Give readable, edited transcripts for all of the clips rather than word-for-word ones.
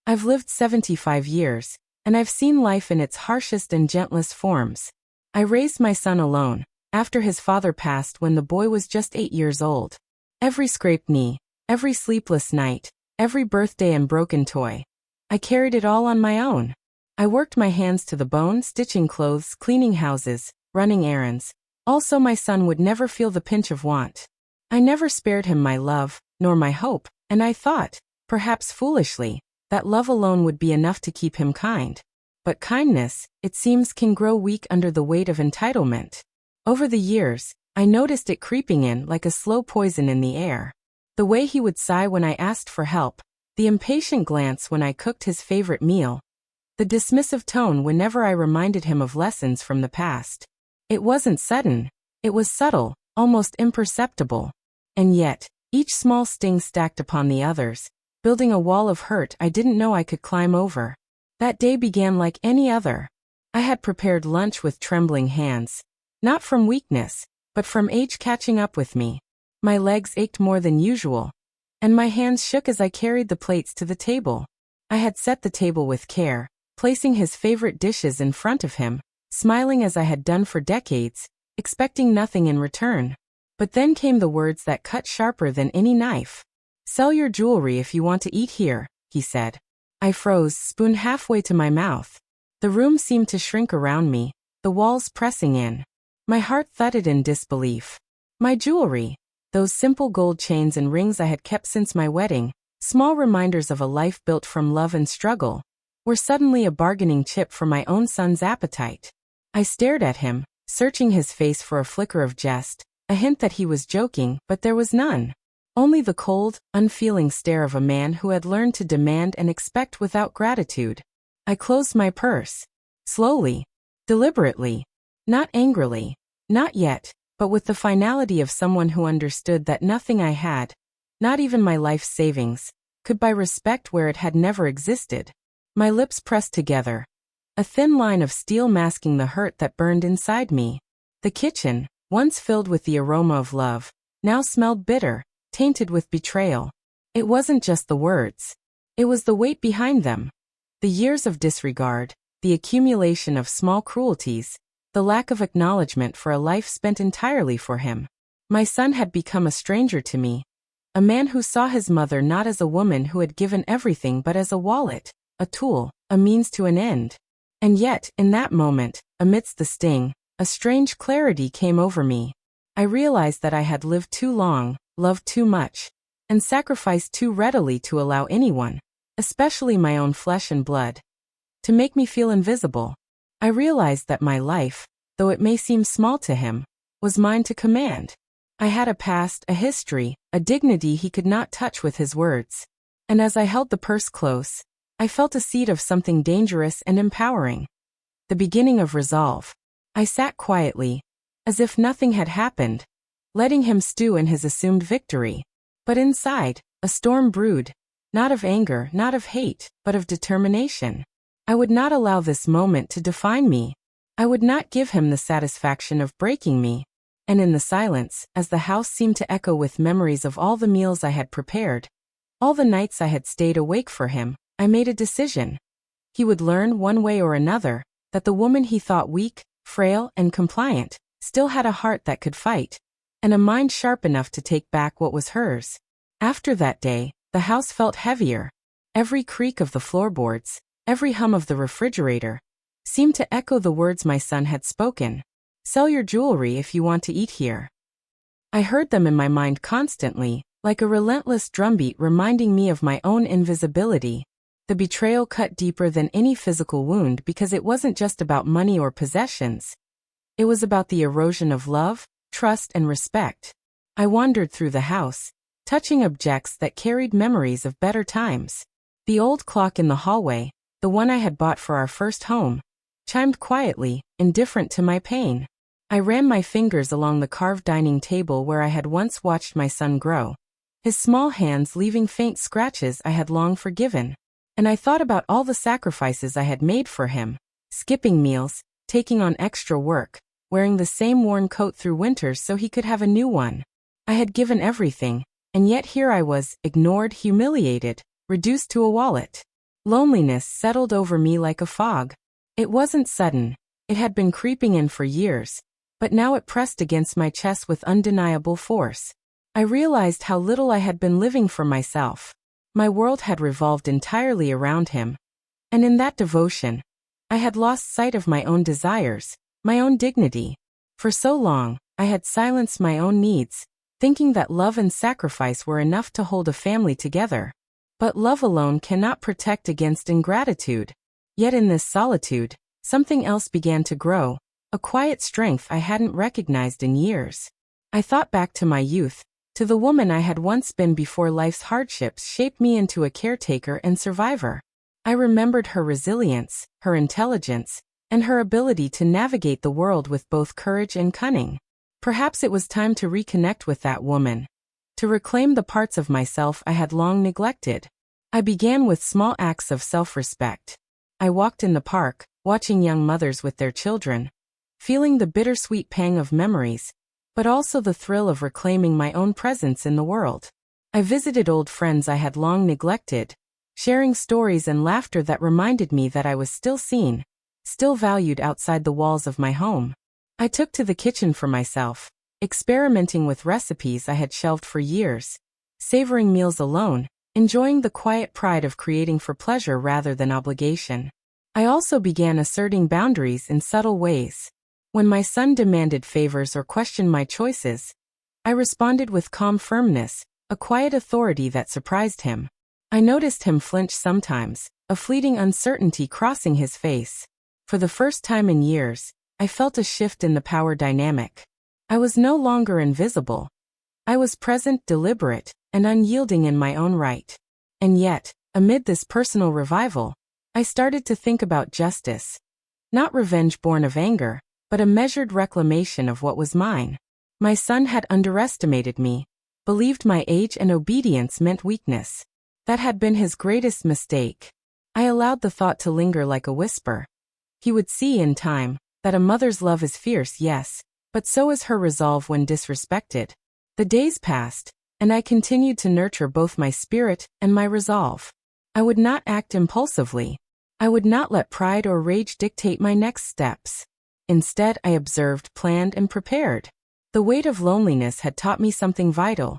I've lived 75 years, and I've seen life in its harshest and gentlest forms. I raised my son alone, after his father passed when the boy was just 8 years old. Every scraped knee, every sleepless night, every birthday and broken toy. I carried it all on my own. I worked my hands to the bone, stitching clothes, cleaning houses, running errands. Also, my son would never feel the pinch of want. I never spared him my love, nor my hope, and I thought, perhaps foolishly, that love alone would be enough to keep him kind. But kindness, it seems, can grow weak under the weight of entitlement. Over the years, I noticed it creeping in like a slow poison in the air. The way he would sigh when I asked for help, the impatient glance when I cooked his favorite meal, the dismissive tone whenever I reminded him of lessons from the past. It wasn't sudden, it was subtle, almost imperceptible. And yet, each small sting stacked upon the others, building a wall of hurt I didn't know I could climb over. That day began like any other. I had prepared lunch with trembling hands. Not from weakness, but from age catching up with me. My legs ached more than usual, and my hands shook as I carried the plates to the table. I had set the table with care, placing his favorite dishes in front of him, smiling as I had done for decades, expecting nothing in return. But then came the words that cut sharper than any knife. "Sell your jewelry if you want to eat here," he said. I froze, spoon halfway to my mouth. The room seemed to shrink around me, the walls pressing in. My heart thudded in disbelief. My jewelry, those simple gold chains and rings I had kept since my wedding, small reminders of a life built from love and struggle, were suddenly a bargaining chip for my own son's appetite. I stared at him, searching his face for a flicker of jest, a hint that he was joking, but there was none. Only the cold, unfeeling stare of a man who had learned to demand and expect without gratitude. I closed my purse. Slowly. Deliberately. Not angrily. Not yet, but with the finality of someone who understood that nothing I had, not even my life's savings, could buy respect where it had never existed. My lips pressed together. A thin line of steel masking the hurt that burned inside me. The kitchen, once filled with the aroma of love, now smelled bitter, tainted with betrayal. It wasn't just the words. It was the weight behind them. The years of disregard, the accumulation of small cruelties, the lack of acknowledgement for a life spent entirely for him. My son had become a stranger to me. A man who saw his mother not as a woman who had given everything but as a wallet, a tool, a means to an end. And yet, in that moment, amidst the sting, a strange clarity came over me. I realized that I had lived too long, loved too much, and sacrificed too readily to allow anyone, especially my own flesh and blood, to make me feel invisible. I realized that my life, though it may seem small to him, was mine to command. I had a past, a history, a dignity he could not touch with his words. And as I held the purse close, I felt a seed of something dangerous and empowering. The beginning of resolve. I sat quietly, as if nothing had happened, letting him stew in his assumed victory. But inside, a storm brewed, not of anger, not of hate, but of determination. I would not allow this moment to define me. I would not give him the satisfaction of breaking me. And in the silence, as the house seemed to echo with memories of all the meals I had prepared, all the nights I had stayed awake for him, I made a decision. He would learn one way or another that the woman he thought weak, frail, and compliant still had a heart that could fight, and a mind sharp enough to take back what was hers. After that day, the house felt heavier. Every creak of the floorboards, every hum of the refrigerator, seemed to echo the words my son had spoken. "Sell your jewelry if you want to eat here." I heard them in my mind constantly, like a relentless drumbeat reminding me of my own invisibility. The betrayal cut deeper than any physical wound because it wasn't just about money or possessions. It was about the erosion of love, trust, and respect. I wandered through the house, touching objects that carried memories of better times. The old clock in the hallway, the one I had bought for our first home, chimed quietly, indifferent to my pain. I ran my fingers along the carved dining table where I had once watched my son grow, his small hands leaving faint scratches I had long forgiven. And I thought about all the sacrifices I had made for him, skipping meals, taking on extra work, wearing the same worn coat through winters so he could have a new one. I had given everything, and yet here I was, ignored, humiliated, reduced to a wallet. Loneliness settled over me like a fog. It wasn't sudden. It had been creeping in for years, but now it pressed against my chest with undeniable force. I realized how little I had been living for myself. My world had revolved entirely around him. And in that devotion, I had lost sight of my own desires, my own dignity. For so long, I had silenced my own needs, thinking that love and sacrifice were enough to hold a family together. But love alone cannot protect against ingratitude. Yet in this solitude, something else began to grow, a quiet strength I hadn't recognized in years. I thought back to my youth, to the woman I had once been before life's hardships shaped me into a caretaker and survivor. I remembered her resilience, her intelligence, and her ability to navigate the world with both courage and cunning. Perhaps it was time to reconnect with that woman, to reclaim the parts of myself I had long neglected. I began with small acts of self-respect. I walked in the park, watching young mothers with their children, feeling the bittersweet pang of memories, but also the thrill of reclaiming my own presence in the world. I visited old friends I had long neglected, sharing stories and laughter that reminded me that I was still seen, still valued outside the walls of my home. I took to the kitchen for myself, experimenting with recipes I had shelved for years, savoring meals alone, enjoying the quiet pride of creating for pleasure rather than obligation. I also began asserting boundaries in subtle ways. When my son demanded favors or questioned my choices, I responded with calm firmness, a quiet authority that surprised him. I noticed him flinch sometimes, a fleeting uncertainty crossing his face. For the first time in years, I felt a shift in the power dynamic. I was no longer invisible. I was present, deliberate, and unyielding in my own right. And yet, amid this personal revival, I started to think about justice. Not revenge born of anger, but a measured reclamation of what was mine. My son had underestimated me, believed my age and obedience meant weakness. That had been his greatest mistake. I allowed the thought to linger like a whisper. He would see in time that a mother's love is fierce, yes, but so is her resolve when disrespected. The days passed, and I continued to nurture both my spirit and my resolve. I would not act impulsively. I would not let pride or rage dictate my next steps. Instead, I observed, planned, and prepared. The weight of loneliness had taught me something vital.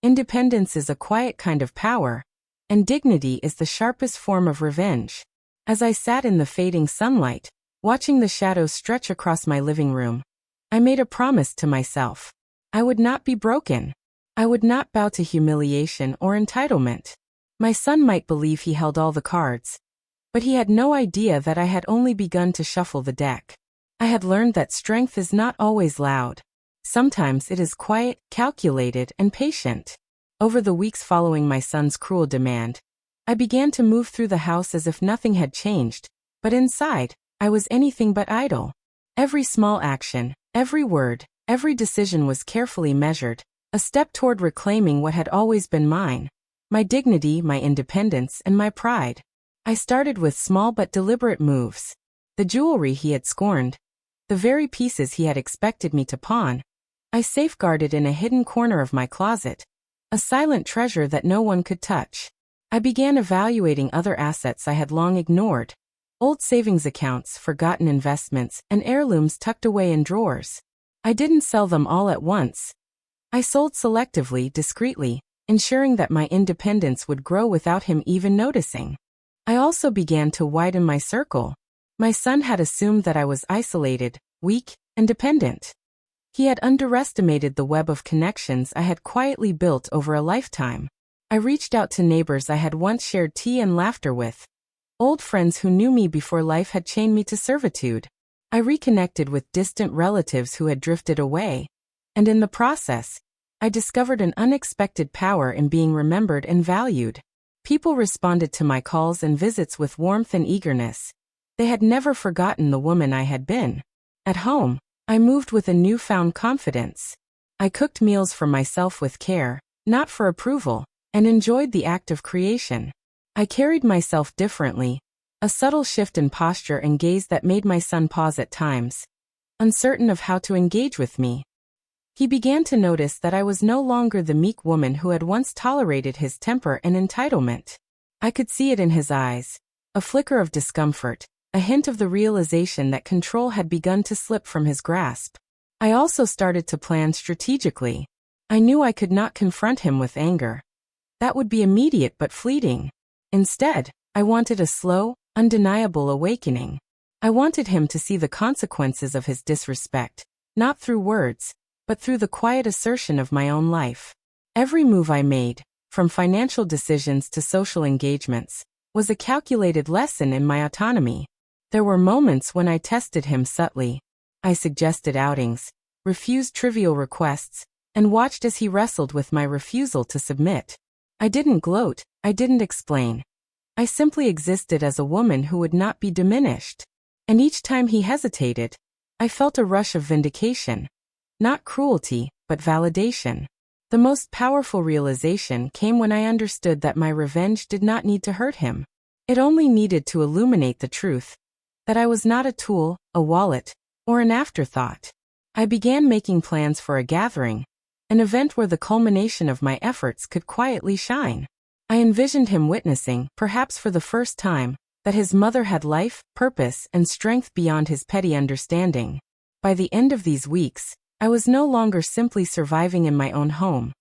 Independence is a quiet kind of power, and dignity is the sharpest form of revenge. As I sat in the fading sunlight, watching the shadows stretch across my living room, I made a promise to myself. I would not be broken. I would not bow to humiliation or entitlement. My son might believe he held all the cards, but he had no idea that I had only begun to shuffle the deck. I had learned that strength is not always loud. Sometimes it is quiet, calculated, and patient. Over the weeks following my son's cruel demand, I began to move through the house as if nothing had changed, but inside, I was anything but idle. Every small action, every word, every decision was carefully measured, a step toward reclaiming what had always been mine. My dignity, my independence, and my pride. I started with small but deliberate moves. The jewelry he had scorned, the very pieces he had expected me to pawn, I safeguarded in a hidden corner of my closet, a silent treasure that no one could touch. I began evaluating other assets I had long ignored, old savings accounts, forgotten investments, and heirlooms tucked away in drawers. I didn't sell them all at once. I sold selectively, discreetly, ensuring that my independence would grow without him even noticing. I also began to widen my circle. My son had assumed that I was isolated, weak, and dependent. He had underestimated the web of connections I had quietly built over a lifetime. I reached out to neighbors I had once shared tea and laughter with, old friends who knew me before life had chained me to servitude. I reconnected with distant relatives who had drifted away, and in the process, I discovered an unexpected power in being remembered and valued. People responded to my calls and visits with warmth and eagerness. They had never forgotten the woman I had been. At home, I moved with a newfound confidence. I cooked meals for myself with care, not for approval, and enjoyed the act of creation. I carried myself differently, a subtle shift in posture and gaze that made my son pause at times, uncertain of how to engage with me. He began to notice that I was no longer the meek woman who had once tolerated his temper and entitlement. I could see it in his eyes. A flicker of discomfort, a hint of the realization that control had begun to slip from his grasp. I also started to plan strategically. I knew I could not confront him with anger. That would be immediate but fleeting. Instead, I wanted a slow, undeniable awakening. I wanted him to see the consequences of his disrespect, not through words, but through the quiet assertion of my own life. Every move I made, from financial decisions to social engagements, was a calculated lesson in my autonomy. There were moments when I tested him subtly. I suggested outings, refused trivial requests, and watched as he wrestled with my refusal to submit. I didn't gloat, I didn't explain. I simply existed as a woman who would not be diminished. And each time he hesitated, I felt a rush of vindication. Not cruelty, but validation. The most powerful realization came when I understood that my revenge did not need to hurt him. It only needed to illuminate the truth. That I was not a tool, a wallet, or an afterthought. I began making plans for a gathering, an event where the culmination of my efforts could quietly shine. I envisioned him witnessing, perhaps for the first time, that his mother had life, purpose, and strength beyond his petty understanding. By the end of these weeks, I was no longer simply surviving in my own home.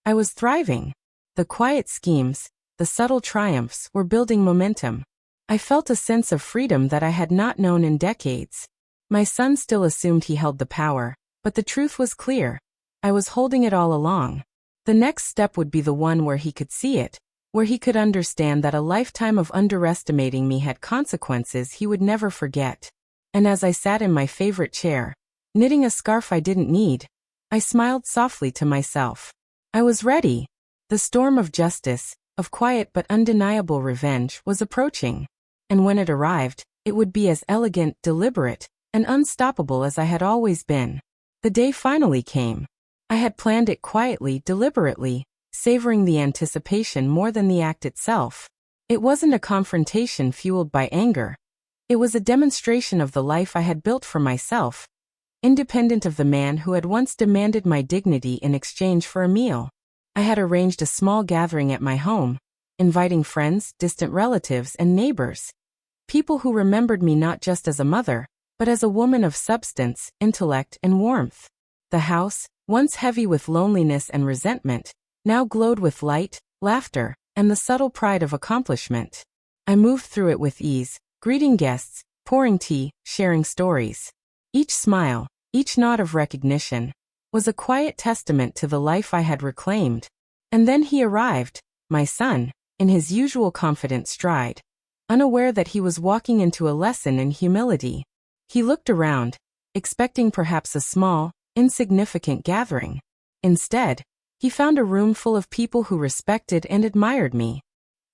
I was thriving. The quiet schemes, the subtle triumphs were building momentum. I felt a sense of freedom that I had not known in decades. My son still assumed he held the power, but the truth was clear. I was holding it all along. The next step would be the one where he could see it, where he could understand that a lifetime of underestimating me had consequences he would never forget. And as I sat in my favorite chair, knitting a scarf I didn't need, I smiled softly to myself. I was ready. The storm of justice, of quiet but undeniable revenge, was approaching. And when it arrived, it would be as elegant, deliberate, and unstoppable as I had always been. The day finally came. I had planned it quietly, deliberately, savoring the anticipation more than the act itself. It wasn't a confrontation fueled by anger. It was a demonstration of the life I had built for myself, independent of the man who had once demanded my dignity in exchange for a meal. I had arranged a small gathering at my home, inviting friends, distant relatives, and neighbors. People who remembered me not just as a mother, but as a woman of substance, intellect, and warmth. The house, once heavy with loneliness and resentment, now glowed with light, laughter, and the subtle pride of accomplishment. I moved through it with ease, greeting guests, pouring tea, sharing stories. Each smile, each nod of recognition, was a quiet testament to the life I had reclaimed. And then he arrived, my son, in his usual confident stride, unaware that he was walking into a lesson in humility. He looked around, expecting perhaps a small, insignificant gathering. Instead, he found a room full of people who respected and admired me.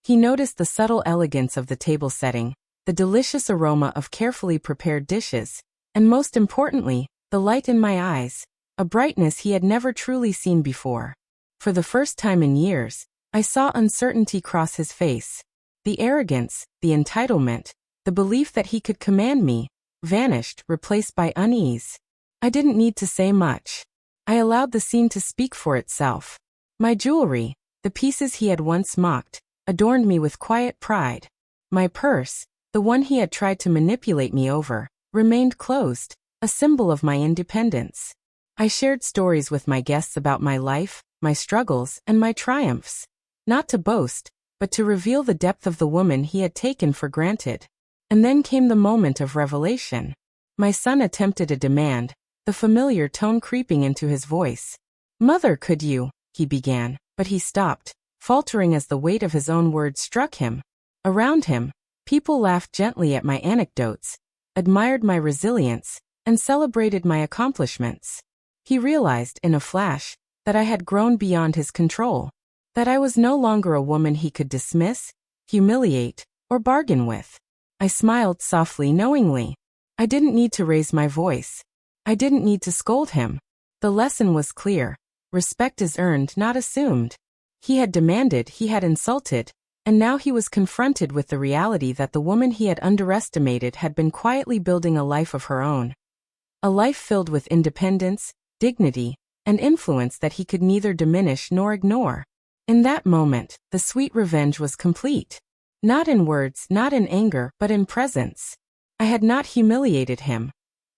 He noticed the subtle elegance of the table setting, the delicious aroma of carefully prepared dishes, and most importantly, the light in my eyes, a brightness he had never truly seen before. For the first time in years, I saw uncertainty cross his face. The arrogance, the entitlement, the belief that he could command me, vanished, replaced by unease. I didn't need to say much. I allowed the scene to speak for itself. My jewelry, the pieces he had once mocked, adorned me with quiet pride. My purse, the one he had tried to manipulate me over, remained closed, a symbol of my independence. I shared stories with my guests about my life, my struggles, and my triumphs. Not to boast, but to reveal the depth of the woman he had taken for granted. And then came the moment of revelation. My son attempted a demand, the familiar tone creeping into his voice. "Mother, could you?" he began, but he stopped, faltering as the weight of his own words struck him. Around him, people laughed gently at my anecdotes, admired my resilience, and celebrated my accomplishments. He realized, in a flash, that I had grown beyond his control, that I was no longer a woman he could dismiss, humiliate, or bargain with. I smiled softly, knowingly. I didn't need to raise my voice. I didn't need to scold him. The lesson was clear. Respect is earned, not assumed. He had demanded, he had insulted, and now he was confronted with the reality that the woman he had underestimated had been quietly building a life of her own. A life filled with independence, dignity, and influence that he could neither diminish nor ignore. In that moment, the sweet revenge was complete. Not in words, not in anger, but in presence. I had not humiliated him.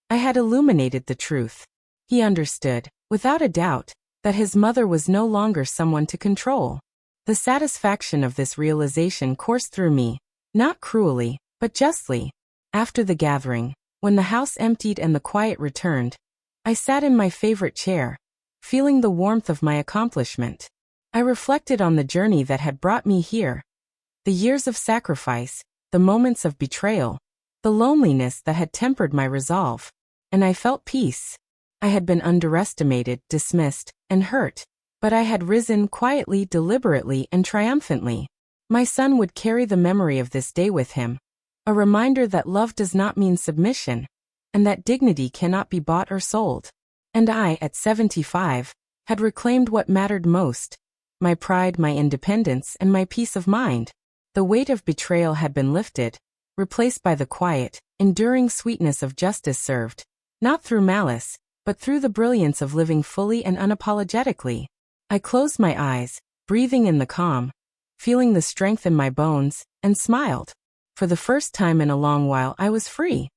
I had illuminated the truth. He understood, without a doubt, that his mother was no longer someone to control. The satisfaction of this realization coursed through me, not cruelly, but justly. After the gathering, when the house emptied and the quiet returned, I sat in my favorite chair, feeling the warmth of my accomplishment. I reflected on the journey that had brought me here. The years of sacrifice, the moments of betrayal, the loneliness that had tempered my resolve. And I felt peace. I had been underestimated, dismissed, and hurt. But I had risen quietly, deliberately, and triumphantly. My son would carry the memory of this day with him. A reminder that love does not mean submission, and that dignity cannot be bought or sold. And I, at 75, had reclaimed what mattered most: my pride, my independence, and my peace of mind. The weight of betrayal had been lifted, replaced by the quiet, enduring sweetness of justice served, not through malice, but through the brilliance of living fully and unapologetically. I closed my eyes, breathing in the calm, feeling the strength in my bones, and smiled. For the first time in a long while I was free.